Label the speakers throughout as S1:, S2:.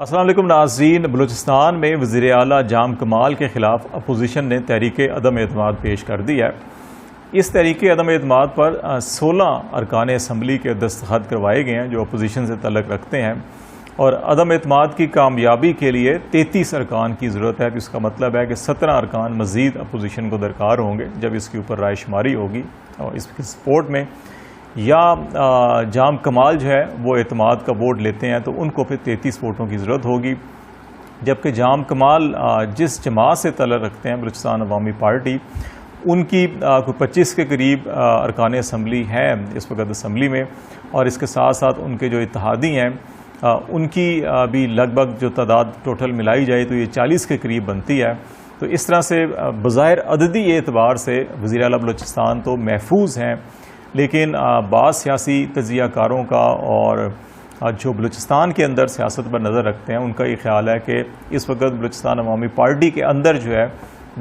S1: السلام علیکم ناظرین، بلوچستان میں وزیر اعلیٰ جام کمال کے خلاف اپوزیشن نے تحریک عدم اعتماد پیش کر دی ہے۔ اس تحریک عدم اعتماد پر 16 ارکان اسمبلی کے دستخط کروائے گئے ہیں جو اپوزیشن سے تعلق رکھتے ہیں، اور عدم اعتماد کی کامیابی کے لیے 33 ارکان کی ضرورت ہے۔ تو اس کا مطلب ہے کہ 17 ارکان مزید اپوزیشن کو درکار ہوں گے جب اس کے اوپر رائے شماری ہوگی، اور اس کی سپورٹ میں یا جام کمال جو ہے وہ اعتماد کا ووٹ لیتے ہیں تو ان کو پھر 33 ووٹوں کی ضرورت ہوگی، جبکہ جام کمال جس جماعت سے تعلق رکھتے ہیں بلوچستان عوامی پارٹی، ان کی کوئی 25 کے قریب ارکان اسمبلی ہیں اس وقت اسمبلی میں، اور اس کے ساتھ ساتھ ان کے جو اتحادی ہیں ان کی بھی لگ بھگ جو تعداد ٹوٹل ملائی جائے تو یہ 40 کے قریب بنتی ہے۔ تو اس طرح سے بظاہر عددی اعتبار سے وزیر اعلیٰ بلوچستان تو محفوظ ہیں، لیکن بعض سیاسی تجزیہ کاروں کا اور جو بلوچستان کے اندر سیاست پر نظر رکھتے ہیں ان کا یہ خیال ہے کہ اس وقت بلوچستان عوامی پارٹی کے اندر جو ہے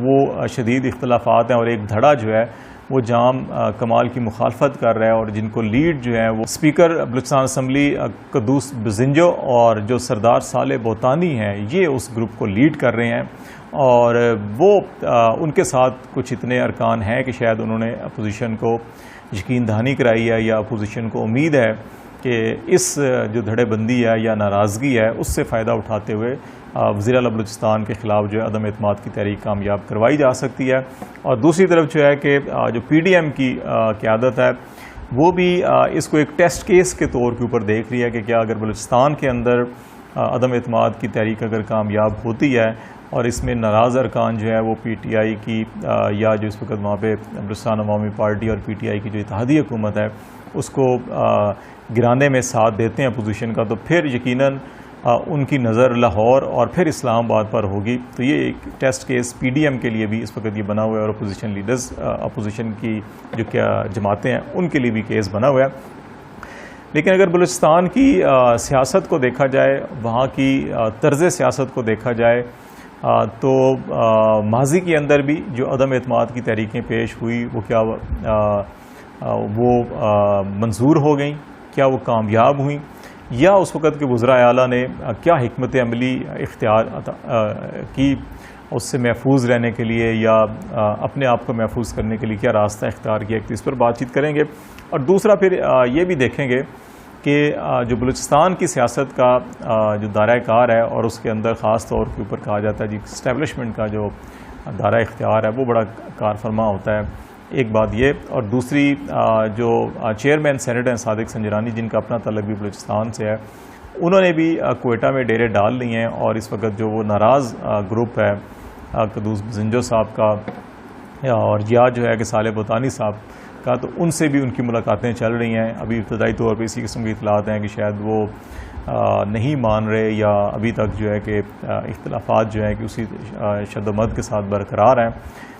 S1: وہ شدید اختلافات ہیں، اور ایک دھڑا جو ہے وہ جام کمال کی مخالفت کر رہا ہے، اور جن کو لیڈ جو ہے وہ اسپیکر بلوچستان اسمبلی قدوس بزنجو اور جو سردار صالح بوتانی ہیں، یہ اس گروپ کو لیڈ کر رہے ہیں، اور وہ ان کے ساتھ کچھ اتنے ارکان ہیں کہ شاید انہوں نے اپوزیشن کو یقین دہانی کرائی ہے، یا اپوزیشن کو امید ہے کہ اس جو دھڑے بندی ہے یا ناراضگی ہے اس سے فائدہ اٹھاتے ہوئے وزیر اعلیٰ بلوچستان کے خلاف جو ہے عدم اعتماد کی تحریک کامیاب کروائی جا سکتی ہے۔ اور دوسری طرف جو ہے کہ جو پی ڈی ایم کی قیادت ہے وہ بھی اس کو ایک ٹیسٹ کیس کے طور کے اوپر دیکھ رہی ہے کہ کیا اگر بلوچستان کے اندر عدم اعتماد کی تحریک اگر کامیاب ہوتی ہے اور اس میں ناراض ارکان جو ہے وہ پی ٹی آئی کی یا جو اس وقت وہاں پہ بلوچستان عوامی پارٹی اور پی ٹی آئی کی جو اتحادی حکومت ہے اس کو گرانے میں ساتھ دیتے ہیں اپوزیشن کا، تو پھر یقیناً ان کی نظر لاہور اور پھر اسلام آباد پر ہوگی۔ تو یہ ایک test case P D M کے لیے بھی اس وقت یہ بنا ہوا ہے، اور اپوزیشن لیڈرز اپوزیشن کی جو کیا جماعتیں ہیں ان کے لیے بھی کیس بنا ہوا ہے۔ لیکن اگر بلوچستان کی سیاست کو دیکھا جائے، وہاں کی طرز سیاست کو دیکھا جائے، تو ماضی کے اندر بھی جو عدم اعتماد کی تحریکیں پیش ہوئی وہ کیا وہ منظور ہو گئیں، کیا وہ کامیاب ہوئیں، یا اس وقت کے وزراء اعلیٰ نے کیا حکمت عملی اختیار کی اس سے محفوظ رہنے کے لیے یا اپنے آپ کو محفوظ کرنے کے لیے کیا راستہ اختیار کیا، اس پر بات چیت کریں گے۔ اور دوسرا پھر یہ بھی دیکھیں گے کہ جو بلوچستان کی سیاست کا جو دائرہ کار ہے، اور اس کے اندر خاص طور کے اوپر کہا جاتا ہے جی اسٹیبلشمنٹ کا جو دائرہ اختیار ہے وہ بڑا کار فرما ہوتا ہے، ایک بات یہ، اور دوسری جو چیئرمین سینیٹ ہیں صادق سنجرانی جن کا اپنا تعلق بھی بلوچستان سے ہے، انہوں نے بھی کوئٹہ میں ڈیرے ڈال لی ہیں، اور اس وقت جو وہ ناراض گروپ ہے قدوس بزنجو صاحب کا اور یا جو ہے کہ صالح بوتانی صاحب کا، تو ان سے بھی ان کی ملاقاتیں چل رہی ہیں۔ ابھی ابتدائی طور پہ اسی قسم کی اطلاعات ہیں کہ شاید وہ نہیں مان رہے، یا ابھی تک جو ہے کہ اختلافات جو ہیں کہ اسی شد و مد کے ساتھ برقرار ہیں۔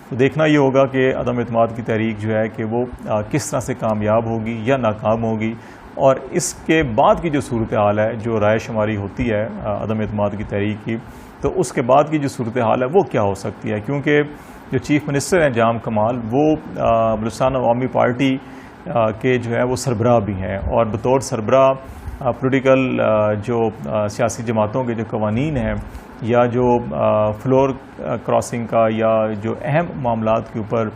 S1: تو دیکھنا یہ ہوگا کہ عدم اعتماد کی تحریک جو ہے کہ وہ کس طرح سے کامیاب ہوگی یا ناکام ہوگی، اور اس کے بعد کی جو صورتحال ہے جو رائے شماری ہوتی ہے عدم اعتماد کی تحریک کی، تو اس کے بعد کی جو صورتحال ہے وہ کیا ہو سکتی ہے، کیونکہ جو چیف منسٹر ہیں جام کمال وہ بلوچستان عوامی پارٹی کے جو ہے وہ سربراہ بھی ہیں، اور بطور سربراہ پولیٹیکل جو سیاسی جماعتوں کے جو قوانین ہیں یا جو فلور کراسنگ کا یا جو اہم معاملات کے اوپر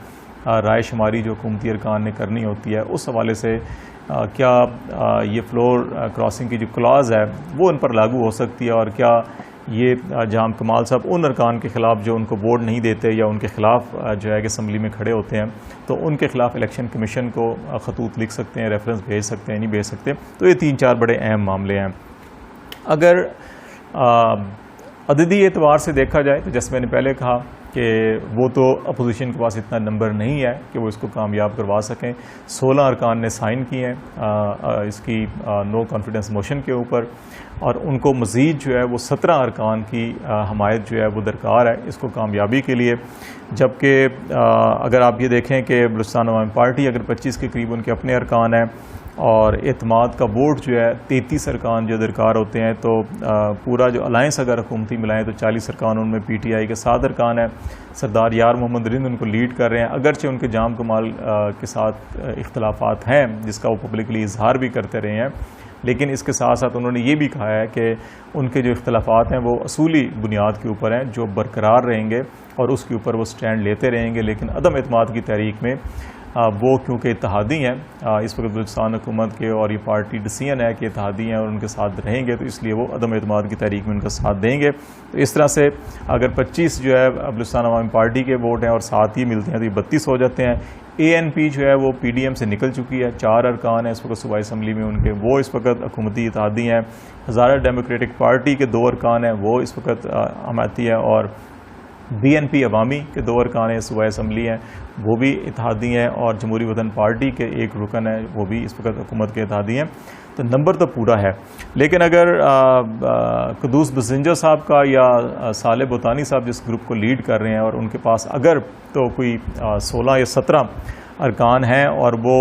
S1: رائے شماری جو حکومتی ارکان نے کرنی ہوتی ہے، اس حوالے سے کیا یہ فلور کراسنگ کی جو کلاز ہے وہ ان پر لاگو ہو سکتی ہے، اور کیا یہ جام کمال صاحب ان ارکان کے خلاف جو ان کو ووٹ نہیں دیتے یا ان کے خلاف جو ہے کہ اسمبلی میں کھڑے ہوتے ہیں تو ان کے خلاف الیکشن کمیشن کو خطوط لکھ سکتے ہیں، ریفرنس بھیج سکتے ہیں، نہیں بھیج سکتے۔ تو یہ 3-4 بڑے اہم معاملے ہیں۔ اگر عددی اعتبار سے دیکھا جائے تو جیسے میں نے پہلے کہا کہ وہ تو اپوزیشن کے پاس اتنا نمبر نہیں ہے کہ وہ اس کو کامیاب کروا سکیں۔ 16 ارکان نے سائن کیے ہیں اس کی نو کانفیڈنس موشن کے اوپر، اور ان کو مزید جو ہے وہ 17 ارکان کی حمایت جو ہے وہ درکار ہے اس کو کامیابی کے لیے، جبکہ اگر آپ یہ دیکھیں کہ بلوچستان عوامی پارٹی اگر 25 کے قریب ان کے اپنے ارکان ہیں، اور اعتماد کا ووٹ جو ہے 33 ارکان جو درکار ہوتے ہیں، تو پورا جو الائنس اگر حکومتی ملائیں تو 40 ارکان، ان میں پی ٹی آئی کے 7 ارکان ہیں، سردار یار محمد رند ان کو لیڈ کر رہے ہیں، اگرچہ ان کے جام کمال کے ساتھ اختلافات ہیں جس کا وہ پبلکلی اظہار بھی کرتے رہے ہیں، لیکن اس کے ساتھ ساتھ انہوں نے یہ بھی کہا ہے کہ ان کے جو اختلافات ہیں وہ اصولی بنیاد کے اوپر ہیں جو برقرار رہیں گے اور اس کے اوپر وہ سٹینڈ لیتے رہیں گے، لیکن عدم اعتماد کی تحریک میں وہ کیونکہ اتحادی ہیں اس وقت بلوچستان حکومت کے، اور یہ پارٹی ڈسیزن ہے کہ اتحادی ہیں اور ان کے ساتھ رہیں گے، تو اس لیے وہ عدم اعتماد کی تحریک میں ان کا ساتھ دیں گے۔ تو اس طرح سے اگر 25 جو ہے بلوچستان عوامی پارٹی کے ووٹ ہیں اور 7 ہی ملتے ہیں تو یہ 32 ہو جاتے ہیں۔ ANP جو ہے وہ PDM سے نکل چکی ہے، 4 ارکان ہیں اس وقت صوبائی اسمبلی میں ان کے، وہ اس وقت حکومتی اتحادی ہیں۔ ہزارہ ڈیموکریٹک پارٹی کے 2 ارکان ہیں، وہ اس وقت حمایتی ہے، اور BNP عوامی کے 2 ارکان ہیں صوبائی اسمبلی ہیں، وہ بھی اتحادی ہیں، اور جمہوری وطن پارٹی کے 1 رکن ہے، وہ بھی اس وقت حکومت کے اتحادی ہیں۔ تو نمبر تو پورا ہے، لیکن اگر قدوس بزنجر صاحب کا یا صالح بوتانی صاحب جس گروپ کو لیڈ کر رہے ہیں، اور ان کے پاس اگر تو کوئی 16 یا 17 ارکان ہیں اور وہ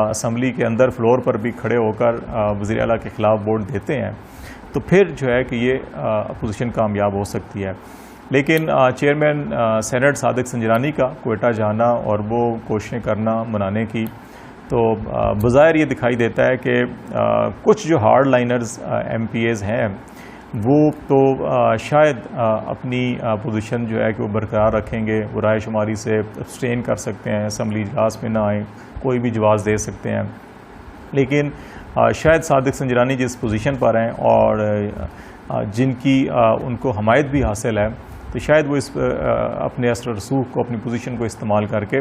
S1: اسمبلی کے اندر فلور پر بھی کھڑے ہو کر وزیر اعلیٰ کے خلاف ووٹ دیتے ہیں، تو پھر جو ہے کہ یہ اپوزیشن کامیاب ہو سکتی ہے۔ لیکن چیئرمین سینٹ صادق سنجرانی کا کوئٹہ جانا اور وہ کوششیں کرنا منانے کی، تو بظاہر یہ دکھائی دیتا ہے کہ کچھ جو ہارڈ لائنرز MPAs ہیں وہ تو شاید اپنی پوزیشن جو ہے کہ وہ برقرار رکھیں گے، وہ رائے شماری سے ابسٹین کر سکتے ہیں، اسمبلی اجلاس میں نہ آئیں، کوئی بھی جواز دے سکتے ہیں۔ لیکن شاید صادق سنجرانی جس پوزیشن پر ہیں اور جن کی ان کو حمایت بھی حاصل ہے، تو شاید وہ اس اپنے اثر و رسوخ کو، اپنی پوزیشن کو استعمال کر کے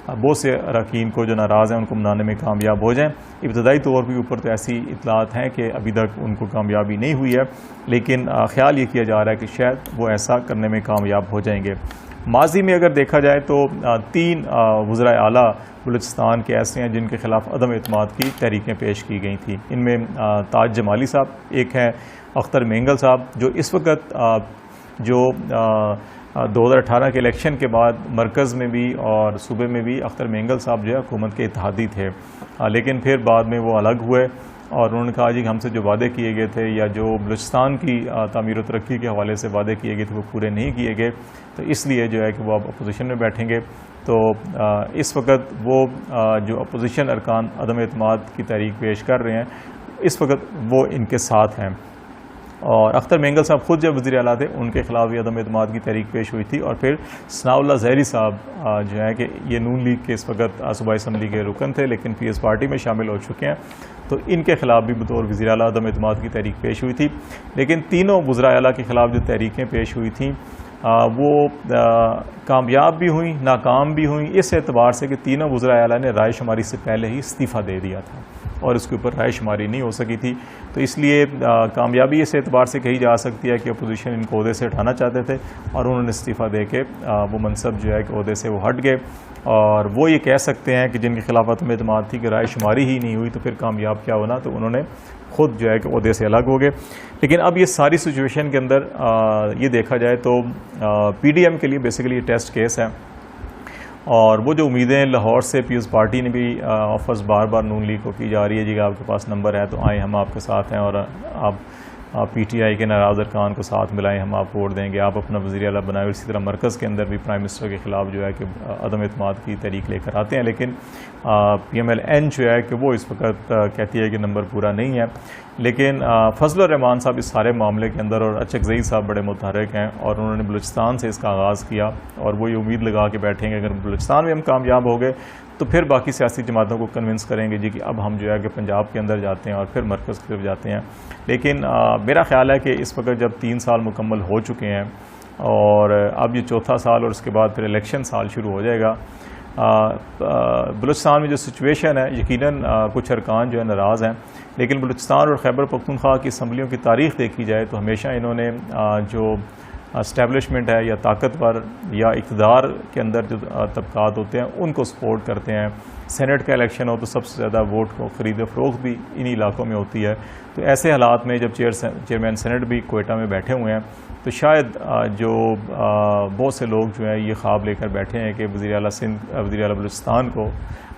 S1: بہت سے اراکین کو جو ناراض ہیں ان کو منانے میں کامیاب ہو جائیں۔ ابتدائی طور پہ اوپر تو ایسی اطلاعات ہیں کہ ابھی تک ان کو کامیابی نہیں ہوئی ہے، لیکن خیال یہ کیا جا رہا ہے کہ شاید وہ ایسا کرنے میں کامیاب ہو جائیں گے۔ ماضی میں اگر دیکھا جائے تو 3 وزرائے اعلیٰ بلوچستان کے ایسے ہیں جن کے خلاف عدم اعتماد کی تحریکیں پیش کی گئی تھیں۔ ان میں تاج جمالی صاحب ایک ہیں، اختر مینگل صاحب جو اس وقت جو 2018 کے الیکشن کے بعد مرکز میں بھی اور صوبے میں بھی اختر مینگل صاحب جو ہے حکومت کے اتحادی تھے، لیکن پھر بعد میں وہ الگ ہوئے اور انہوں نے کہا جی ہم سے جو وعدے کیے گئے تھے یا جو بلوچستان کی تعمیر و ترقی کے حوالے سے وعدے کیے گئے تھے وہ پورے نہیں کیے گئے، تو اس لیے جو ہے کہ وہ اب اپوزیشن میں بیٹھیں گے۔ تو اس وقت وہ جو اپوزیشن ارکان عدم اعتماد کی تحریک پیش کر رہے ہیں، اس وقت وہ ان کے ساتھ ہیں۔ اور اختر مینگل صاحب خود جب وزیر اعلیٰ تھے ان کے خلاف بھی عدم اعتماد کی تحریک پیش ہوئی تھی، اور پھر ثناء اللہ زہری صاحب جو ہے کہ یہ نون لیگ کے اس وقت صوبائی اسمبلی کے رکن تھے لیکن PS پارٹی میں شامل ہو چکے ہیں، تو ان کے خلاف بھی بطور وزیر اعلیٰ عدم اعتماد کی تحریک پیش ہوئی تھی۔ لیکن تینوں وزراء اعلیٰ کے خلاف جو تحریکیں پیش ہوئی تھیں وہ کامیاب بھی ہوئیں، ناکام بھی ہوئیں، اس اعتبار سے کہ تینوں وزراء اعلیٰ نے رائے شماری سے پہلے ہی استعفیٰ دے دیا تھا اور اس کے اوپر رائے شماری نہیں ہو سکی تھی، تو اس لیے کامیابی اس اعتبار سے کہی جا سکتی ہے کہ اپوزیشن ان کو عہدے سے اٹھانا چاہتے تھے اور انہوں نے استعفیٰ دے کے وہ منصب جو ہے کہ عہدے سے وہ ہٹ گئے، اور وہ یہ کہہ سکتے ہیں کہ جن کی خلاف عدم اعتماد تھی کہ رائے شماری ہی نہیں ہوئی تو پھر کامیاب کیا ہونا، تو انہوں نے خود جو ہے کہ عہدے سے الگ ہو گئے۔ لیکن اب یہ ساری سچویشن کے اندر یہ دیکھا جائے تو PDM کے لیے بیسیکلی یہ ٹیسٹ کیس ہے، اور وہ جو امیدیں لاہور سے پیپلز پارٹی نے بھی آفرز بار بار نون لیگ کو کی جا رہی ہے جی کہ آپ کے پاس نمبر ہے تو آئیں ہم آپ کے ساتھ ہیں، اور آپ PTI کے ناراض ارکان کو ساتھ ملائیں، ہم آپ ووٹ دیں گے، آپ اپنا وزیر اعلیٰ بنائیں، اسی طرح مرکز کے اندر بھی پرائم منسٹر کے خلاف جو ہے کہ عدم اعتماد کی تحریک لے کر آتے ہیں، لیکن PMLN جو ہے کہ وہ اس وقت کہتی ہے کہ نمبر پورا نہیں ہے۔ لیکن فضل الرحمان صاحب اس سارے معاملے کے اندر اور اچک زئی صاحب بڑے متحرک ہیں، اور انہوں نے بلوچستان سے اس کا آغاز کیا، اور وہ یہ امید لگا کے بیٹھیں گے اگر بلوچستان میں ہم کامیاب ہو گئے تو پھر باقی سیاسی جماعتوں کو کنونس کریں گے جی کہ اب ہم جو ہے کہ پنجاب کے اندر جاتے ہیں اور پھر مرکز کی طرف جاتے ہیں۔ لیکن میرا خیال ہے کہ اس وقت جب 3 سال مکمل ہو چکے ہیں اور اب یہ 4تھا سال اور اس کے بعد پھر الیکشن سال شروع ہو جائے گا، بلوچستان میں جو سچویشن ہے یقیناً کچھ ارکان جو ہے ناراض ہیں، لیکن بلوچستان اور خیبر پختونخوا کی اسمبلیوں کی تاریخ دیکھی جائے تو ہمیشہ انہوں نے جو اسٹیبلشمنٹ ہے یا طاقتور یا اقتدار کے اندر جو طبقات ہوتے ہیں ان کو سپورٹ کرتے ہیں۔ سینٹ کا الیکشن ہو تو سب سے زیادہ ووٹ کو خرید و فروخت بھی انہی علاقوں میں ہوتی ہے، تو ایسے حالات میں جب چیئرمین سینٹ بھی کوئٹہ میں بیٹھے ہوئے ہیں تو شاید جو بہت سے لوگ جو ہیں یہ خواب لے کر بیٹھے ہیں کہ وزیر اعلیٰ بلوچستان کو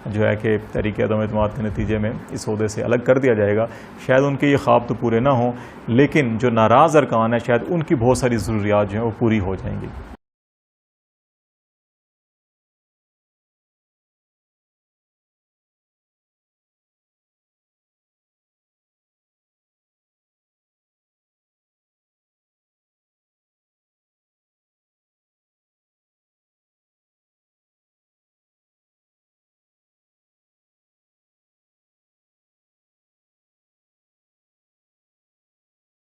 S1: جو ہے کہ تحریک عدم اعتماد کے نتیجے میں اس عہدے سے الگ کر دیا جائے گا، شاید ان کے یہ خواب تو پورے نہ ہوں، لیکن جو ناراض ارکان ہیں شاید ان کی بہت ساری ضروریات جو ہیں وہ پوری ہو جائیں گی۔